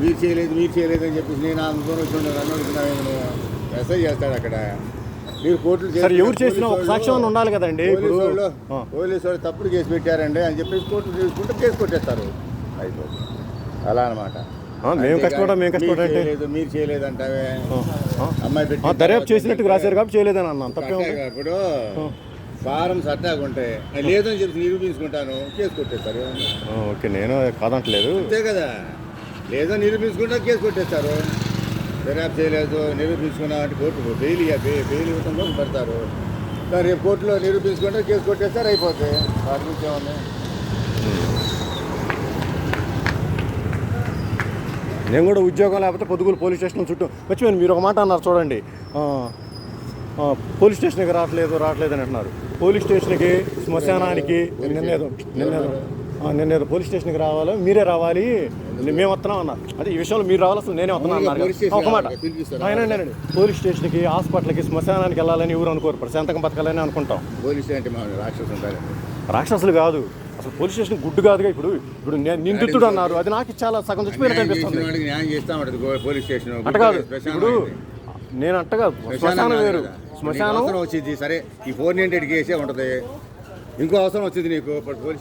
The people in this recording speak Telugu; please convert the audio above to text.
మీరు చేయలేదు అని చెప్పేసి నేను అందులో వచ్చి నన్ను అడుగుతున్నాను. ఎస్ఐ చేస్తాడు అక్కడ. మీరు కోర్టులు సార్ ఎవరు చేసినా ఒక సాక్ష్యం ఉండాలి కదండి. పోలీసు వాళ్ళు తప్పుడు కేసు పెట్టారండి అని చెప్పేసి కోర్టులు తీసుకుంటే కేసు కొట్టేస్తారు, అయిపోతుంది. అలా అనమాట. మేము కష్టపడ్డా మీరు చేయలేదంటావే. అమ్మాయి పెట్టి దర్యాప్తు చేసినట్టు రాశారు కాబట్టి చేయలేదని అన్నాను. తప్పే ఇప్పుడు ఫారం సట్టాగా ఉంటాయి, లేదని చెప్పి నిరూపించుకుంటాను, కేసు కొట్టేస్తారు. ఓకే, నేను కాదంటలేదు. అంతే కదా, లేదో నిరూపించుకుంటా కేసు కొట్టేస్తారు. దర్యాప్తు చేయలేదు నిరూపించుకున్నా అంటే కోర్టు బెయిల్ ఇవ్వడం కోసం పెడతారు. రేపు కోర్టులో నిరూపించుకుంటే కేసు కొట్టేస్తారు, అయిపోతాయి. వాటి నుంచి ఏమన్నా నేను కూడా ఉద్యోగం లేకపోతే పొద్దుగులు పోలీస్ స్టేషన్ చుట్టూ మర్చిపోయాను. మీరు ఒక మాట అన్నారు చూడండి, పోలీస్ స్టేషన్కి రావట్లేదు అని అంటున్నారు. పోలీస్ స్టేషన్కి శ్మశానానికి నిన్నేదో పోలీస్ స్టేషన్కి రావాలి, మీరే రావాలి, మేము వస్తున్నాం అన్నారు. అదే ఈ విషయంలో మీరు రావాలి, అసలు నేనే వస్తున్నాను అన్నారు. ఒక మాట అయినండి, పోలీస్ స్టేషన్కి హాస్పిటల్కి శ్మశానానికి వెళ్ళాలని ఎవరు అనుకోరు, ప్రశాంతంగా బతకాలని అనుకుంటాం. పోలీస్ అంటే రాక్షసులు కాదు, అసలు పోలీస్ స్టేషన్ గుడ్డు కాదుగా. ఇప్పుడు నిందితుడు అన్నారు, అది నాకు చాలా సగం చచ్చిపోయినట్టు అనిపిస్తుంది. అట్ట కాదు, ఇప్పుడు నేను అంటగా శ్మశానం వేరు, శ్మశానం వచ్చింది. సరే, ఈ 498 కేసే ఉంటుంది, ఇంకో అవసరం వచ్చింది నీకు పోలీస్